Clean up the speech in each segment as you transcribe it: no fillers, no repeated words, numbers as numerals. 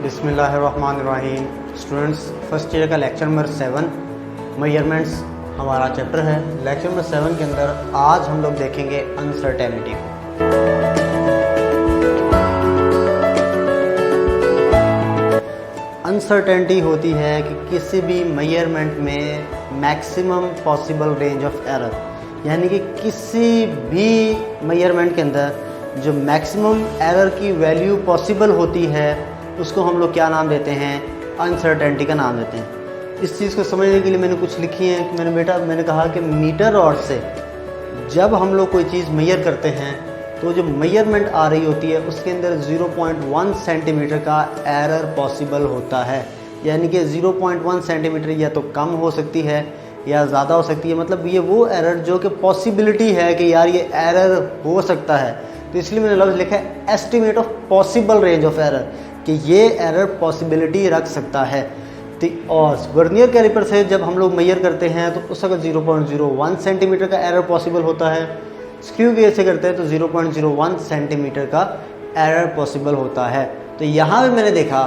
बिस्मिल्लाहिर्रहमानिर्रहीम। Students, first year का lecture number 7 measurements हमारा चैप्टर है। लेक्चर नंबर 7 के अंदर आज हम लोग देखेंगे अनसर्टेनिटी को। अनसर्टेनिटी होती है कि किसी भी मेजरमेंट में maximum possible range of error, यानी कि किसी भी मेजरमेंट के अंदर जो मैक्सिमम एरर की वैल्यू पॉसिबल होती है उसको हम लोग क्या नाम देते हैं? अनसर्टेनिटी का नाम देते हैं। इस चीज़ को समझने के लिए मैंने कुछ लिखी है कि मैंने कहा कि मीटर रॉड से जब हम लोग कोई चीज़ मेजर करते हैं तो जो मेजरमेंट आ रही होती है उसके अंदर 0.1 सेंटीमीटर का एरर पॉसिबल होता है। यानी कि 0.1 सेंटीमीटर या तो कम हो सकती है या ज़्यादा हो सकती है। मतलब ये वो एरर जो कि पॉसिबिलिटी है कि यार ये एरर हो सकता है, तो इसलिए मैंने लफ्ज़ लिखा है estimate of possible range of error, कि ये एरर पॉसिबिलिटी रख सकता है। और वर्नियर कैलिपर से जब हम लोग मेजर करते हैं तो उस वक्त 0.01 सेंटीमीटर का एरर पॉसिबल होता है। स्क्रू गेज से करते हैं तो 0.01 सेंटीमीटर का एरर पॉसिबल होता है। तो यहाँ पे मैंने देखा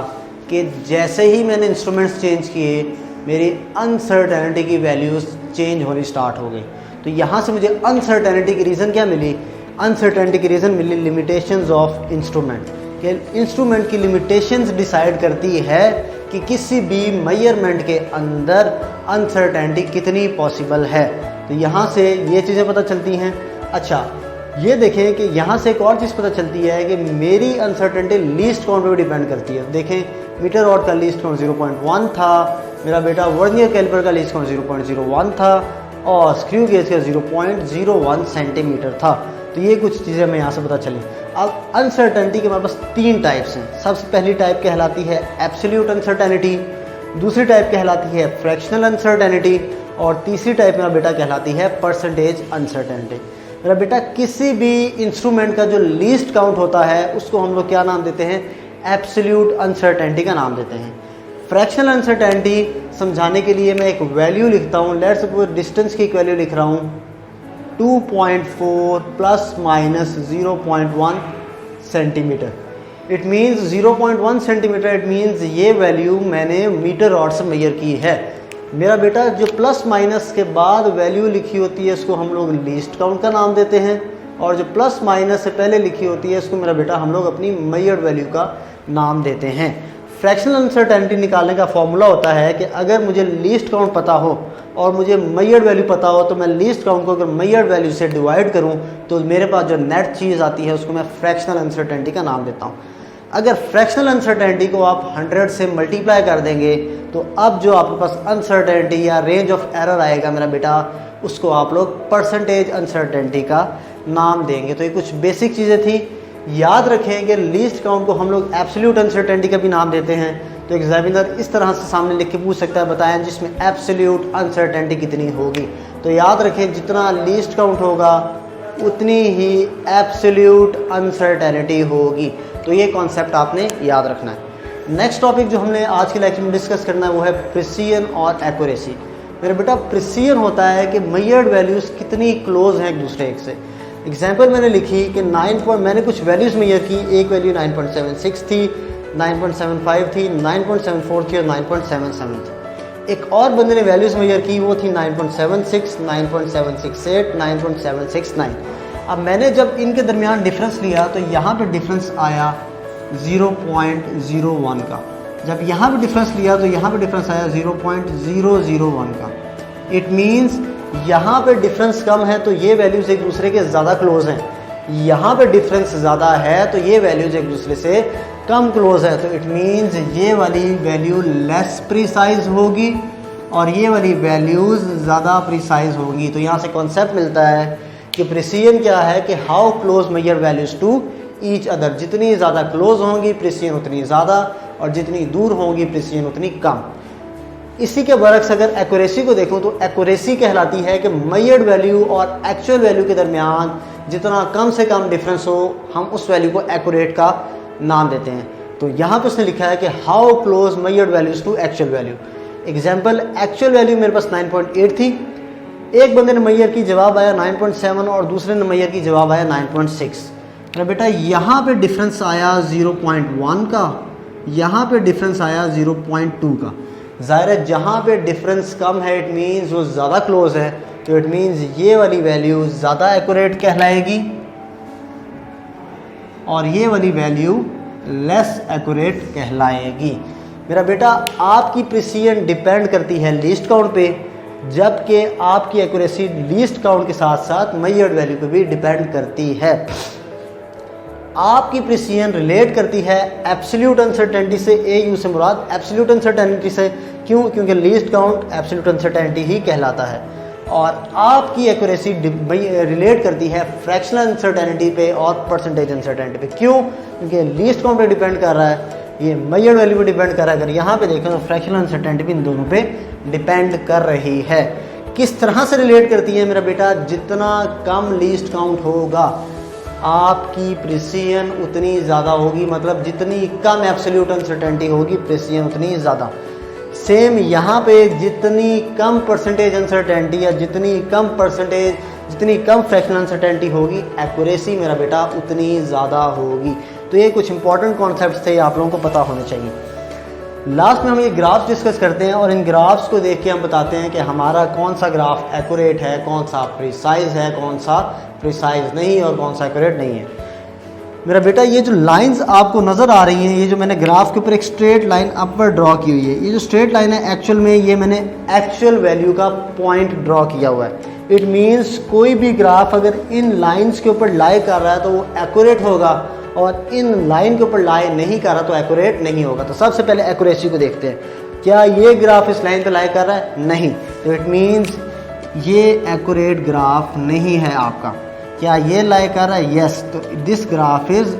कि जैसे ही मैंने इंस्ट्रूमेंट्स चेंज किए मेरी अनसर्टेनिटी की वैल्यूज़ चेंज होनी स्टार्ट हो गई। तो यहाँ से मुझे अनसर्टेनिटी की रीज़न क्या मिली? अनसर्टेनिटी की रीज़न मिली लिमिटेशंस ऑफ इंस्ट्रूमेंट। कि इंस्ट्रूमेंट की लिमिटेशंस डिसाइड करती है कि किसी भी मेजरमेंट के अंदर अनसर्टेनिटी कितनी पॉसिबल है। तो यहाँ से ये चीज़ें पता चलती हैं। अच्छा, ये देखें कि यहाँ से एक और चीज़ पता चलती है कि मेरी अनसर्टेनिटी लीस्ट काउंट पे भी डिपेंड करती है। देखें, मीटर रॉड का लीस्ट काउंट 0.1 था, मेरा बेटा वर्नियर कैलिपर का लीस्ट काउंट 0.01 था और स्क्रू गेज का 0.01 सेंटीमीटर था। तो ये कुछ चीज़ें हमें यहाँ से पता चली। अब अनसर्टेनिटी के हमारे पास 3 टाइप्स हैं। सबसे पहली टाइप कहलाती है एब्सोल्यूट अनसर्टेनिटी, दूसरी टाइप कहलाती है फ्रैक्शनल अनसर्टेनिटी और तीसरी टाइप मेरा बेटा कहलाती है परसेंटेज अनसर्टेनिटी। मेरा बेटा किसी भी इंस्ट्रूमेंट का जो लीस्ट काउंट होता है उसको हम लोग क्या नाम देते हैं? एब्सोल्यूट अनसर्टेनिटी का नाम देते हैं। फ्रैक्शनल अनसर्टेनिटी समझाने के लिए मैं एक वैल्यू लिखता हूँ। लेट्स सपोज डिस्टेंस की एक वैल्यू लिख रहा हूँ 2.4 plus minus 0.1 centimetre. It means 0.1 centimetre, it means ये वैल्यू मैंने मीटर रॉड से मेजर की है। मेरा बेटा जो प्लस माइनस के बाद वैल्यू लिखी होती है उसको हम लोग लीस्ट काउंट का नाम देते हैं और जो प्लस माइनस से पहले लिखी होती है उसको मेरा बेटा हम लोग अपनी मेजर्ड वैल्यू का नाम देते हैं। फ्रैक्शनल अनसर्टेनिटी निकालने का फॉर्मूला होता है कि अगर मुझे लीस्ट काउंट पता हो और मुझे मेजर्ड वैल्यू पता हो तो मैं लीस्ट काउंट को अगर मेजर्ड वैल्यू से डिवाइड करूं तो मेरे पास जो नेट चीज़ आती है उसको मैं फ्रैक्शनल अनसर्टेनिटी का नाम देता हूं। अगर फ्रैक्शनल अनसर्टेनिटी को आप 100 से मल्टीप्लाई कर देंगे तो अब जो आपके पास अनसर्टेनिटी या रेंज ऑफ एरर आएगा मेरा बेटा उसको आप लोग परसेंटेज अनसर्टेनिटी का नाम देंगे। तो ये कुछ बेसिक चीज़ें थी। याद रखें कि लीस्ट काउंट को हम लोग एब्सोल्यूट अनसर्टेनिटी का भी नाम देते हैं। तो एग्जामिनर इस तरह से सामने लिख के पूछ सकता है, बताएं जिसमें एब्सोल्यूट अनसर्टेनिटी कितनी होगी। तो याद रखें जितना लीस्ट काउंट होगा उतनी ही एब्सोल्यूट अनसर्टेनिटी होगी। तो ये कॉन्सेप्ट आपने याद रखना है। नेक्स्ट टॉपिक जो हमने आज के लेक्चर में डिस्कस करना है वो है प्रिसीजन और एक्यूरेसी। मेरा बेटा प्रिसीजन होता है कि मेजर्ड वैल्यूज़ कितनी क्लोज हैं एक दूसरे एक से। एग्जाम्पल मैंने लिखी कि मैंने कुछ वैल्यूज़ मेजर की। एक वैल्यू 9.76 थी, 9.75 थी, 9.74 थी और 9.77 थी। एक और बंदे ने वैल्यूज़ मेजर की, वो थी 9.76, 9.768, 9.769। अब मैंने जब इनके दरमियान डिफरेंस लिया तो यहाँ पे डिफरेंस आया 0.01 का। जब यहाँ पे डिफरेंस लिया तो यहाँ पे डिफरेंस आया 0.001 का। इट मीन्स यहाँ पे डिफरेंस कम है तो ये वैल्यूज़ एक दूसरे के ज़्यादा क्लोज हैं। यहाँ पे डिफरेंस ज़्यादा है तो ये वैल्यूज़ एक दूसरे से कम क्लोज है। तो इट मीन्स ये वाली वैल्यू लेस प्रिसाइज होगी और ये वाली वैल्यूज़ ज़्यादा प्रिसाइज होगी। तो यहाँ से कॉन्सेप्ट मिलता है कि प्रिसीजन क्या है कि how close measure values to each other. जितनी ज़्यादा क्लोज होंगी प्रिसीजन उतनी ज़्यादा और जितनी दूर होंगी प्रिसीजन उतनी कम। इसी के बरक्स अगर एक्यूरेसी को देखूं तो एक्यूरेसी कहलाती है कि मेजर्ड वैल्यू और एक्चुअल वैल्यू के दरमियान जितना कम से कम डिफरेंस हो हम उस वैल्यू को एक्यूरेट का नाम देते हैं। तो यहाँ पे उसने लिखा है कि how close measured values to actual value. Example, actual value मेरे पास 9.8 थी, एक बंदे ने मेजर की जवाब आया 9.7 और दूसरे ने मेजर की जवाब आया 9.6। अरे बेटा यहाँ पे डिफरेंस आया 0.1 का, यहाँ पे डिफरेंस आया 0.2 का। ज़ाहिर है जहाँ पे डिफरेंस कम है इट मीन्स वो ज़्यादा क्लोज है, तो इट मीन्स ये वाली वैल्यू ज़्यादा एक्यूरेट कहलाएगी और ये वाली वैल्यू लेस एक्यूरेट कहलाएगी। मेरा बेटा आपकी प्रिसीजन डिपेंड करती है लीस्ट काउंट पे, जबकि आपकी एक्यूरेसी लीस्ट काउंट के साथ साथ मेजर्ड वैल्यू पे भी डिपेंड करती है। आपकी प्रिसीजन रिलेट करती है एब्सोल्यूट अनसर्टेनिटी से। AU से मुराद एब्सोल्यूट अनसर्टेनिटी से, क्यों? क्योंकि लीस्ट काउंट एब्सोल्यूट अनसर्टेनिटी ही कहलाता है। और आपकी एक्यूरेसी रिलेट करती है फ्रैक्शनल अनसर्टेनिटी पे और परसेंटेज अनसर्टेनिटी पे। क्यों? क्योंकि लीस्ट काउंट पे डिपेंड कर रहा है, ये मेजर्ड वैल्यू पे डिपेंड कर रहा है। अगर यहाँ पे देखें तो फ्रैक्शनल अनसर्टेनिटी भी इन दोनों पे डिपेंड कर रही है। किस तरह से रिलेट करती है मेरा बेटा? जितना कम लीस्ट काउंट होगा आपकी प्रिसीजन उतनी ज़्यादा होगी, मतलब जितनी कम एब्सोल्यूट अनसर्टेनिटी होगी प्रिसीजन उतनी ज़्यादा। सेम यहाँ पे जितनी कम परसेंटेज अनसर्टेनिटी या जितनी कम फ्रैक्शनल अनसर्टेनिटी होगी एक्यूरेसी मेरा बेटा उतनी ज़्यादा होगी। तो ये कुछ इंपॉर्टेंट कॉन्सेप्ट्स थे, आप लोगों को पता होने चाहिए। लास्ट में हम ये ग्राफ्स डिस्कस करते हैं और इन ग्राफ्स को देख के हम बताते हैं कि हमारा कौन सा ग्राफ एक्यूरेट है, कौन सा प्रिसाइज है, कौन सा प्रिसाइज नहीं और कौन सा एक्यूरेट नहीं है। मेरा बेटा ये जो लाइंस आपको नज़र आ रही हैं, ये जो मैंने ग्राफ के ऊपर एक स्ट्रेट लाइन अपवर्ड ड्रॉ की हुई है, ये जो स्ट्रेट लाइन है एक्चुअल में ये मैंने एक्चुअल वैल्यू का पॉइंट ड्रॉ किया हुआ है। इट मीन्स कोई भी ग्राफ अगर इन लाइंस के ऊपर लाई कर रहा है तो वो एक्यूरेट होगा और इन लाइन के ऊपर लाई नहीं कर रहा तो एक्यूरेट नहीं होगा। तो सबसे पहले एक्यूरेसी को देखते हैं, क्या ये ग्राफ इस लाइन पे लाई कर रहा है? नहीं, तो इट मीन्स ये एक्यूरेट ग्राफ नहीं है आपका। क्या ये लाई कर रहा है? यस, तो दिस ग्राफ इज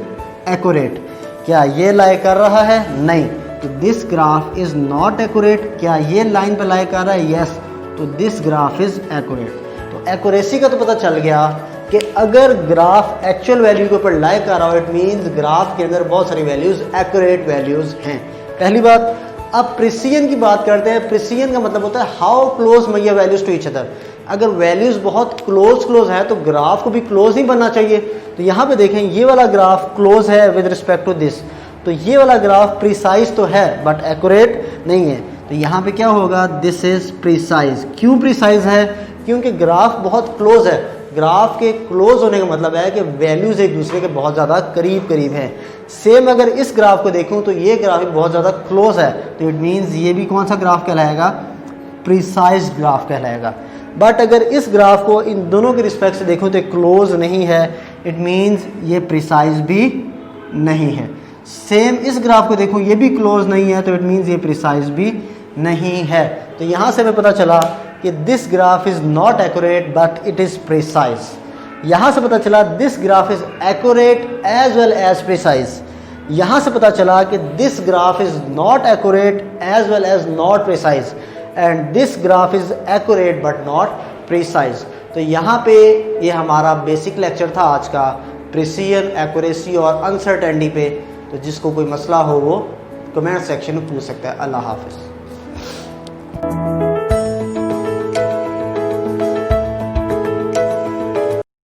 एक्यूरेट। क्या ये लाई कर रहा है? नहीं, तो this graph is not accurate. क्या ये लाइन पे लाई कर रहा है? यस, तो दिस ग्राफ इज एक्यूरेट। तो एक्यूरेसी का तो पता चल गया कि अगर ग्राफ एक्चुअल वैल्यू के ऊपर लाई कर रहा हो इट मीन्स ग्राफ के अंदर बहुत सारी वैल्यूज एक्यूरेट वैल्यूज हैं। पहली बात। अब प्रिसीजन की बात करते हैं। प्रिसीजन का मतलब होता है how close measure values to each other. अगर वैल्यूज बहुत क्लोज है तो ग्राफ को भी क्लोज ही बनना चाहिए। तो यहाँ पे देखें ये वाला ग्राफ क्लोज है विद रिस्पेक्ट टू दिस, तो ये वाला ग्राफ प्रिसाइज तो है बट एक्यूरेट नहीं है। तो यहाँ पे क्या होगा? This is precise. क्यों प्रिसाइज है? क्योंकि ग्राफ बहुत क्लोज है। ग्राफ के क्लोज होने का मतलब है कि वैल्यूज एक दूसरे के बहुत ज़्यादा करीब हैं। सेम अगर इस ग्राफ को देखूं तो ये ग्राफ भी बहुत ज़्यादा क्लोज है, तो इट मीन्स ये भी कौन सा ग्राफ कहलाएगा? प्रिसाइज ग्राफ कहलाएगा। बट अगर इस ग्राफ को इन दोनों के रिस्पेक्ट से देखूं तो क्लोज नहीं है, इट मीन्स ये प्रिसाइज भी नहीं है। सेम इस ग्राफ को देखूं ये भी क्लोज नहीं है, तो इट मीन्स ये प्रिसाइज भी नहीं है। तो यहाँ से हमें पता चला कि this graph is not accurate but it is precise. यहाँ से पता चला this graph is accurate as well as precise. यहाँ से पता चला कि this graph is not accurate as well as not precise and this graph is accurate but not precise. तो यहाँ पे ये हमारा बेसिक लेक्चर था आज का, प्रिसीजन, एक्यूरेसी और अनसर्टेनिटी पे। तो जिसको कोई मसला हो वो कमेंट सेक्शन में पूछ सकता है। अल्लाह हाफिज़।